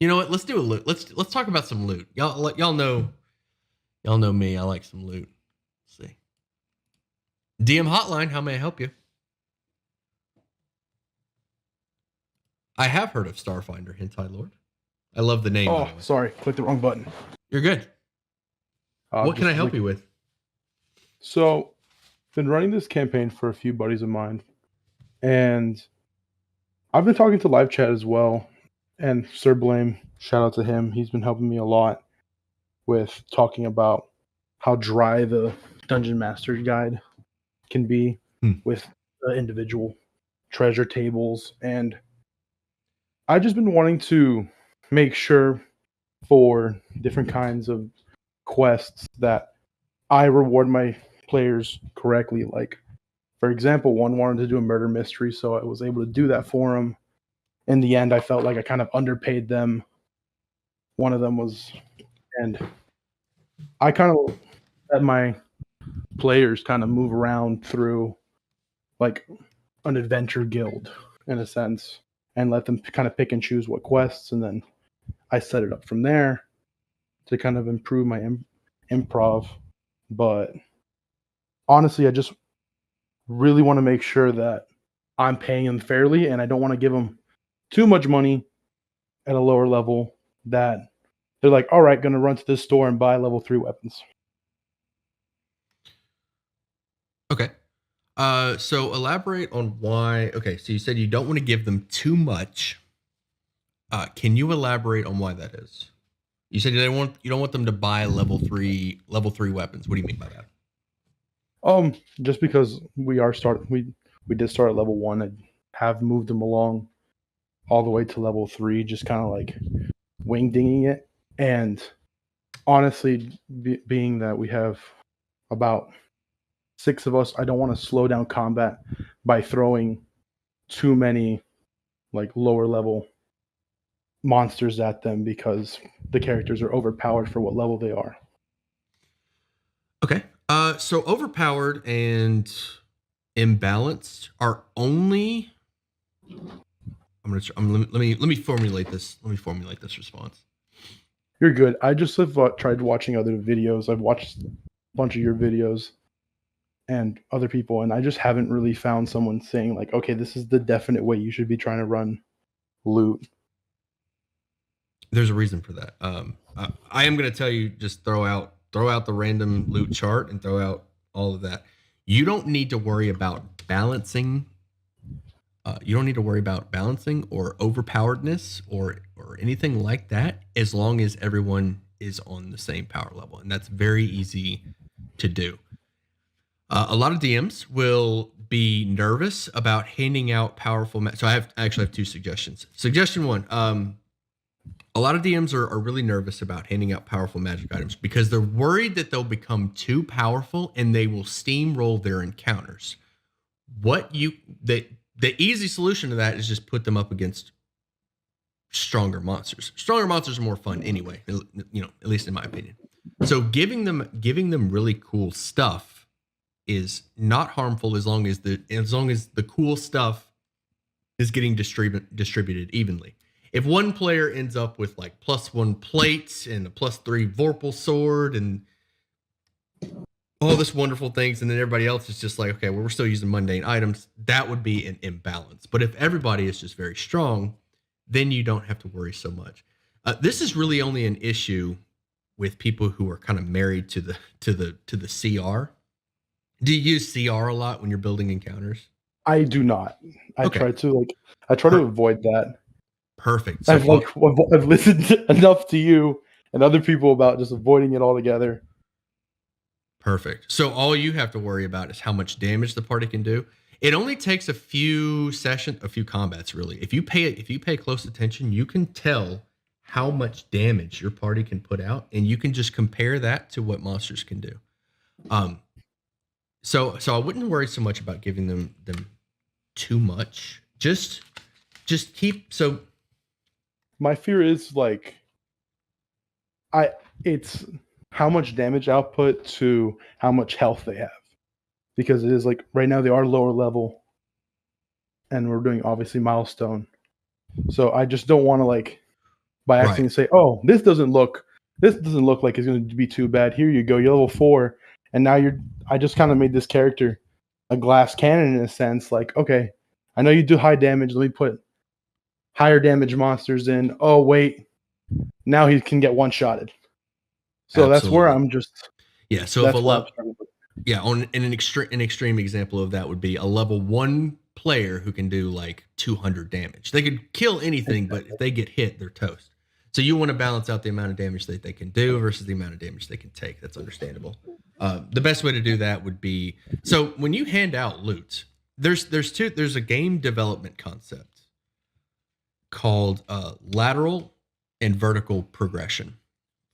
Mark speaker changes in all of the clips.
Speaker 1: You know what? Let's do a loot. Let's talk about some loot. Y'all know me. I like some loot. Let's see. DM Hotline. How may I help you? I have heard of Starfinder, Hentai Lord. I love the name, by
Speaker 2: Oh,
Speaker 1: the way.
Speaker 2: sorry, clicked the wrong button.
Speaker 1: You're good. What can I help you with?
Speaker 2: So, been running this campaign for a few buddies of mine, and I've been talking to live chat as well. And Sir Blame, shout out to him. He's been helping me a lot with talking about how dry the Dungeon Master Guide can be with the individual treasure tables. And I've just been wanting to make sure for different kinds of quests that I reward my players correctly. Like, for example, one wanted to do a murder mystery, so I was able to do that for him. In the end, I felt like I kind of underpaid them. One of them was, and I kind of let my players kind of move around through like an adventure guild in a sense and let them kind of pick and choose what quests, and then I set it up from there to kind of improve my improv. But honestly, I just really want to make sure that I'm paying them fairly, and I don't want to give them too much money at a lower level that they're like, all right, going to run to this store and buy level 3 weapons.
Speaker 1: Okay. So elaborate on why. Okay, so you said you don't want to give them too much. Can you elaborate on why that is? You said you don't want them to buy level 3 weapons. What do you mean by that?
Speaker 2: Just because we did start at level 1 and have moved them along all the way to level 3, just kind of like wing dinging it. And honestly, being that we have about 6 of us, I don't want to slow down combat by throwing too many like lower level monsters at them because the characters are overpowered for what level they are.
Speaker 1: Okay. So overpowered and imbalanced are only. Let me formulate this. Let me formulate this response.
Speaker 2: You're good. I just have tried watching other videos. I've watched a bunch of your videos and other people, and I just haven't really found someone saying like, okay, this is the definite way you should be trying to run loot.
Speaker 1: There's a reason for that. I am going to tell you, just throw out the random loot chart and throw out all of that. You don't need to worry about balancing. You don't need to worry about balancing or overpoweredness or anything like that, as long as everyone is on the same power level, and that's very easy to do. A lot of DMs will be nervous about handing out powerful. So I actually have two suggestions. Suggestion one: a lot of DMs are really nervous about handing out powerful magic items because they're worried that they'll become too powerful and they will steamroll their encounters. The easy solution to that is just put them up against stronger monsters. Stronger monsters are more fun anyway, at least in my opinion. So giving them really cool stuff is not harmful as long as the cool stuff is getting distributed evenly. If one player ends up with like +1 plates and a +3 Vorpal sword and all this wonderful things, and then everybody else is just like, okay, well, we're still using mundane items, that would be an imbalance. But if everybody is just very strong, then you don't have to worry so much. This is really only an issue with people who are kind of married to the CR. Do you use CR a lot when you're building encounters?
Speaker 2: I do not. I
Speaker 1: Okay.
Speaker 2: try to avoid that.
Speaker 1: Perfect. So
Speaker 2: I've listened enough to you and other people about just avoiding it altogether.
Speaker 1: Perfect. So all you have to worry about is how much damage the party can do. It only takes a few combats really. If you pay close attention, you can tell how much damage your party can put out, and you can just compare that to what monsters can do. So I wouldn't worry so much about giving them too much. Just keep so.
Speaker 2: My fear is like, it's how much damage output to how much health they have, because it is like right now they are lower level, and we're doing obviously milestone. So I just don't want to like by
Speaker 1: Right.
Speaker 2: accidentally say, "Oh, this doesn't look like it's going to be too bad. Here you go, you're level 4, and now I just kind of made this character a glass cannon in a sense. Like, okay, I know you do high damage. Let me put higher damage monsters in. Oh wait, now he can get one shotted. So that's where
Speaker 1: Absolutely.
Speaker 2: I'm just.
Speaker 1: Yeah. So if a
Speaker 2: That's where I'm
Speaker 1: level,
Speaker 2: struggling with.
Speaker 1: yeah, on an extreme example of that would be a level 1 player who can do like 200 damage. They could kill anything, but if they get hit, they're toast. So you want to balance out the amount of damage that they can do versus the amount of damage they can take. That's understandable. The best way to do that would be, so when you hand out loot, there's a game development concept called lateral and vertical progression.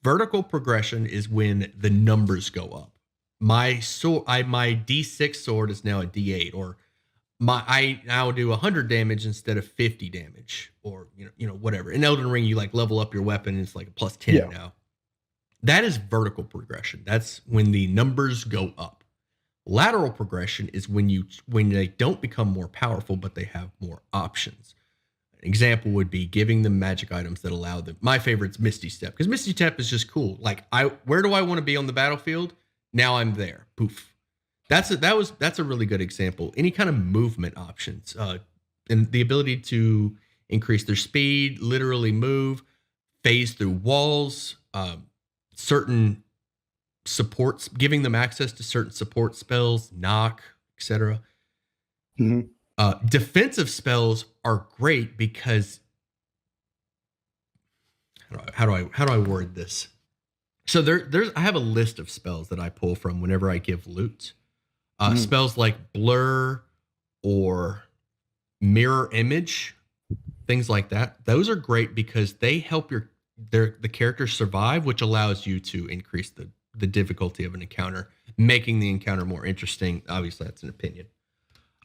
Speaker 1: Vertical progression is when the numbers go up. My D6 sword is now a D8, or I now do 100 damage instead of 50 damage, or whatever. In Elden Ring, you like level up your weapon, and it's like a plus 10
Speaker 2: Yeah.
Speaker 1: now. That is vertical progression. That's when the numbers go up. Lateral progression is when they don't become more powerful, but they have more options. An example would be giving them magic items that allow them. My favorite's Misty Step, because Misty Step is just cool. Like, where do I want to be on the battlefield? Now I'm there. Poof. That's a really good example. Any kind of movement options, and the ability to increase their speed, literally move, phase through walls, certain supports, giving them access to certain support spells, knock, etc.
Speaker 2: Mhm.
Speaker 1: Defensive spells are great because how do I word this? So I have a list of spells that I pull from whenever I give loot. Spells like blur or mirror image, things like that. Those are great because they help the character survive, which allows you to increase the difficulty of an encounter, making the encounter more interesting. Obviously, that's an opinion.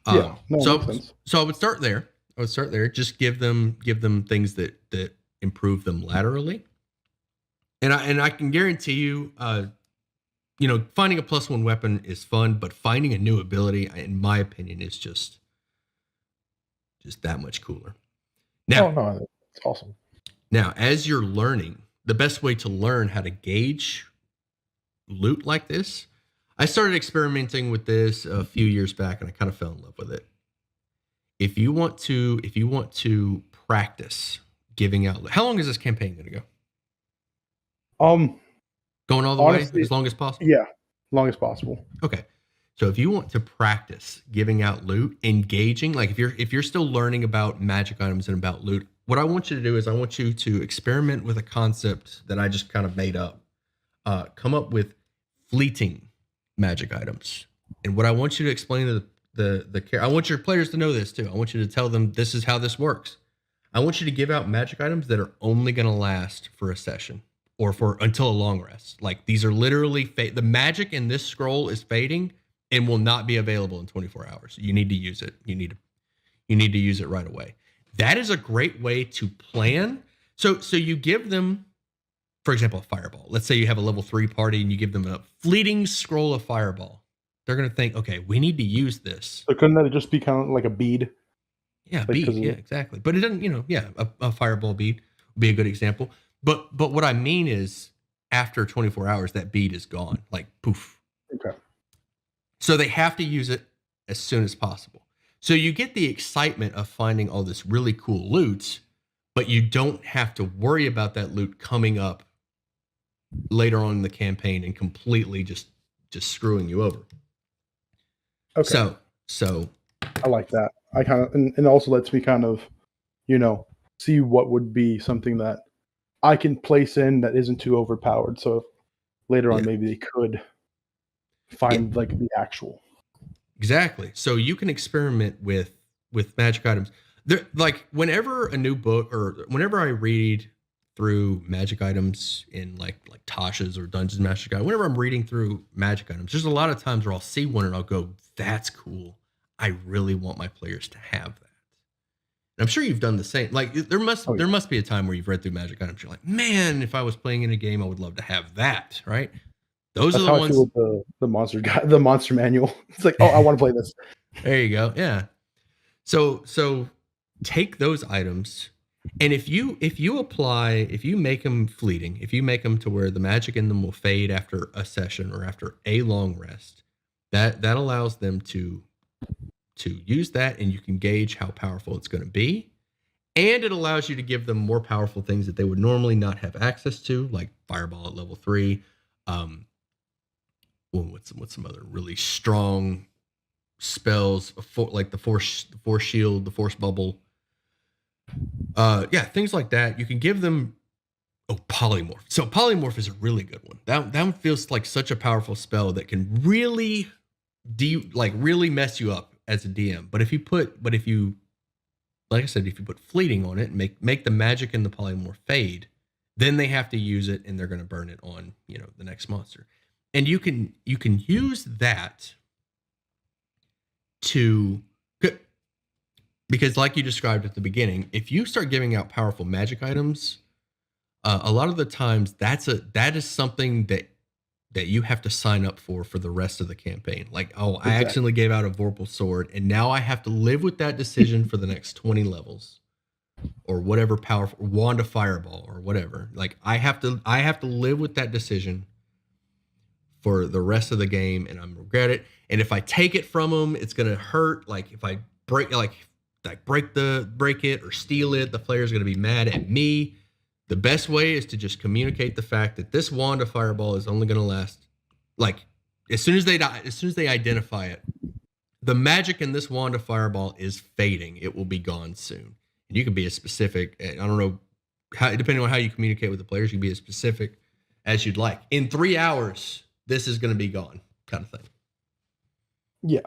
Speaker 2: Yeah, no, it makes sense.
Speaker 1: So I would start there. Just give them things that improve them laterally. And I can guarantee you, finding a +1 weapon is fun, but finding a new ability, in my opinion, is just that much cooler. Now,
Speaker 2: Oh no, that's awesome.
Speaker 1: Now, as you're learning, the best way to learn how to gauge loot like this, I started experimenting with this a few years back, and I kind of fell in love with it. If you want to practice giving out, how long is this campaign going to go? Going all the
Speaker 2: Honestly,
Speaker 1: way as long as possible?
Speaker 2: Yeah, long as possible.
Speaker 1: Okay. So if you want to practice giving out loot, engaging, like if you're still learning about magic items and about loot, what I want you to do is I want you to experiment with a concept that I just kind of made up. Come up with fleeting magic items. And what I want you to explain to I want your players to know this too. I want you to tell them this is how this works. I want you to give out magic items that are only going to last for a session or for until a long rest. Like, these are literally the magic in this scroll is fading and will not be available in 24 hours. You need to use it. You need to use it right away. That is a great way to plan. So you give them, for example, a fireball. Let's say you have a level 3 party and you give them a fleeting scroll of fireball. They're going to think, okay, we need to use this.
Speaker 2: So couldn't that just be kind of like a bead?
Speaker 1: Yeah, bead. Yeah, exactly. But it doesn't, a fireball bead would be a good example. But what I mean is, after 24 hours, that bead is gone. Like, poof.
Speaker 2: Okay.
Speaker 1: So they have to use it as soon as possible. So you get the excitement of finding all this really cool loot, but you don't have to worry about that loot coming up later on in the campaign and completely just screwing you over.
Speaker 2: Okay.
Speaker 1: So
Speaker 2: I like that. I kind of, and it also lets me kind of, see what would be something that I can place in that isn't too overpowered. So later on, maybe they could find like the actual.
Speaker 1: Exactly. So you can experiment with magic items. There, like, whenever a new book or whenever I read through magic items in like Tasha's or Dungeons Master Guide, whenever I'm reading through magic items, there's a lot of times where I'll see one and I'll go, "That's cool. I really want my players to have that." And I'm sure you've done the same. Like, there must be a time where you've read through magic items. You're like, "Man, if I was playing in a game, I would love to have that." Right? Those
Speaker 2: That's
Speaker 1: are the
Speaker 2: how
Speaker 1: ones.
Speaker 2: I feel with the monster guy, the monster manual. It's like, oh, I want to play this.
Speaker 1: There you go. Yeah. So take those items And if you make them fleeting, if you make them to where the magic in them will fade after a session or after a long rest, that allows them to use that, and you can gauge how powerful it's going to be. And it allows you to give them more powerful things that they would normally not have access to, like Fireball at level 3. What's some other really strong spells, like the force shield, the force bubble. Things like that. You can give them polymorph. So polymorph is a really good one. That one feels like such a powerful spell that can really really mess you up as a DM. But if you like I said, if you put fleeting on it and make the magic in the polymorph fade, then they have to use it and they're going to burn it on, the next monster. And you can use that because like you described at the beginning, if you start giving out powerful magic items, a lot of the times that is something that you have to sign up for the rest of the campaign. Like, I accidentally gave out a Vorpal sword, and now I have to live with that decision for the next 20 levels, or whatever powerful wand of fireball or whatever. Like, I have to live with that decision for the rest of the game, and I'm regret it. And if I take it from them, it's gonna hurt. Like, if I break it or steal it, the player's gonna be mad at me. The best way is to just communicate the fact that this wand of fireball is only going to last, like, as soon as they identify it, the magic in this wand of fireball is fading. It will be gone soon. And you can be as specific. I don't know how, depending on how you communicate with the players, you can be as specific as you'd like. In 3 hours, this is going to be gone, kind of thing.
Speaker 2: Yeah.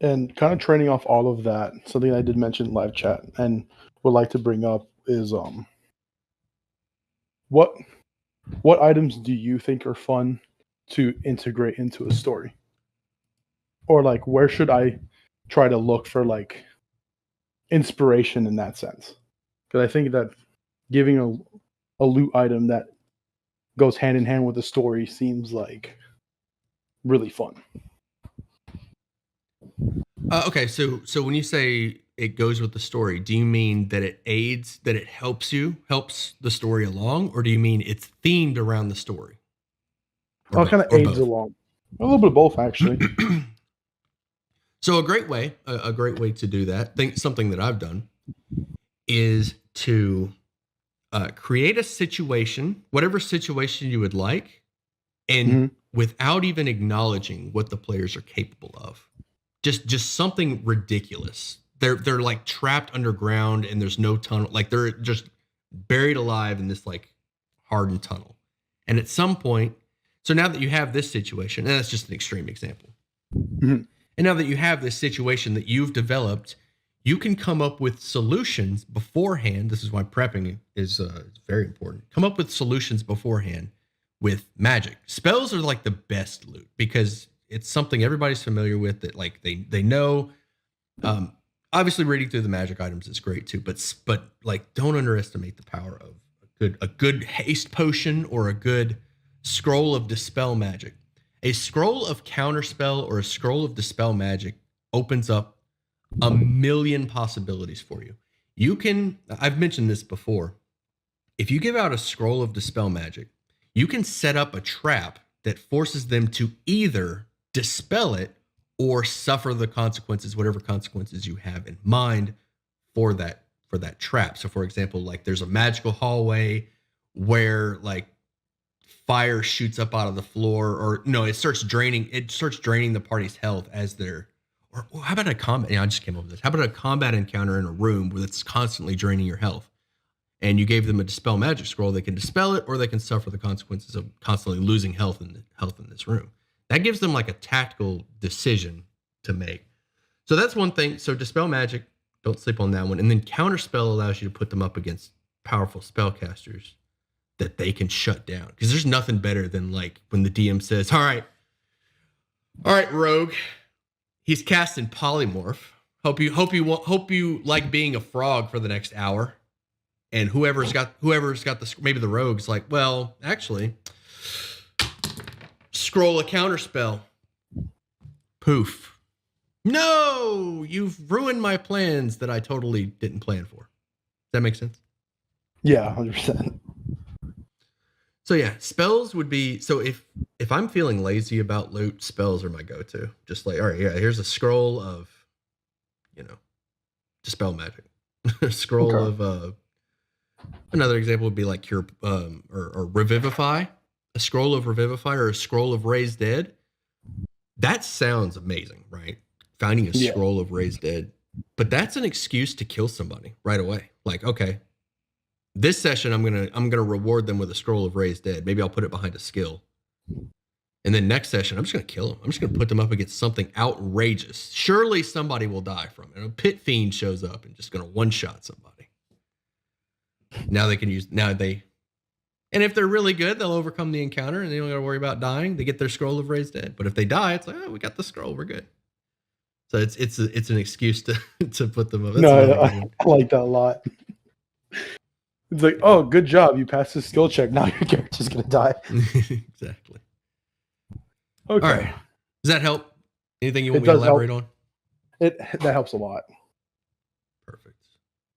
Speaker 2: And kind of training off all of that, something I did mention in live chat and would like to bring up is what items do you think are fun to integrate into a story? Or like, where should I try to look for like inspiration in that sense? Because I think that giving a loot item that goes hand in hand with the story seems like really fun.
Speaker 1: Okay, so when you say it goes with the story, do you mean that it aids, that it helps the story along, or do you mean it's themed around the story?
Speaker 2: It kind of aids along. A little bit of both, actually.
Speaker 1: So a great way to do that, something that I've done, is to create a situation, whatever situation you would like, and without even acknowledging what the players are capable of. Just something ridiculous. They're like trapped underground and there's no tunnel. Like, they're just buried alive in this like hardened tunnel. And at some point, so now that you have this situation, and that's just an extreme example. And now that you have this situation that you've developed, you can come up with solutions beforehand. This is why prepping is very important. Come up with solutions beforehand with magic. Spells are like the best loot because it's something everybody's familiar with, that like they know. Obviously reading through the magic items is great too, but like, don't underestimate the power of a good haste potion or a good scroll of dispel magic. A scroll of counterspell or a scroll of dispel magic opens up a million possibilities for you. I've mentioned this before. If you give out a scroll of dispel magic, you can set up a trap that forces them to either dispel it or suffer the consequences, whatever consequences you have in mind for that trap. So for example, like, there's a magical hallway where like fire shoots up out of the floor, or no, it starts draining the party's health as they're, or how about a combat? I just came up with this. How about a combat encounter in a room where it's constantly draining your health? And you gave them a dispel magic scroll, they can dispel it, or they can suffer the consequences of constantly losing health in this room. That gives them like a tactical decision to make. So that's one thing. So dispel magic, don't sleep on that one. And then counterspell allows you to put them up against powerful spellcasters that they can shut down. Because there's nothing better than like when the DM says, all right, rogue, he's casting polymorph. Hope you like being a frog for the next hour. And whoever's got maybe the rogue's like, well, actually, scroll a counterspell. Poof. No, you've ruined my plans that I totally didn't plan for. Does that make sense?
Speaker 2: Yeah, 100%.
Speaker 1: So yeah, spells would be so if I'm feeling lazy about loot, spells are my go-to. Just like, all right, yeah, here's a scroll of, dispel magic. A scroll
Speaker 2: Okay.
Speaker 1: of another example would be like cure or revivify. A scroll of revivify or a scroll of raise dead. That sounds amazing, right? Finding a
Speaker 2: Yeah.
Speaker 1: scroll of raise dead. But that's an excuse to kill somebody right away. Like, okay, this session I'm gonna reward them with a scroll of raised dead. Maybe I'll put it behind a skill. And then next session, I'm just gonna kill them. I'm just gonna put them up against something outrageous. Surely somebody will die from it. A pit fiend shows up and just gonna one shot somebody. Now they can use and if they're really good, they'll overcome the encounter and they don't gotta worry about dying. They get their scroll of raised dead. But if they die, it's like, oh, we got the scroll, we're good. So it's an excuse to to put them up. That's
Speaker 2: No,
Speaker 1: another good
Speaker 2: I
Speaker 1: one.
Speaker 2: like that a lot. It's like, oh, good job. You passed the skill check. Now your character's going to die.
Speaker 1: Exactly.
Speaker 2: Okay.
Speaker 1: All right. Does that help? Anything you want
Speaker 2: It
Speaker 1: me to
Speaker 2: does help.
Speaker 1: elaborate on?
Speaker 2: That helps a lot.
Speaker 1: Perfect.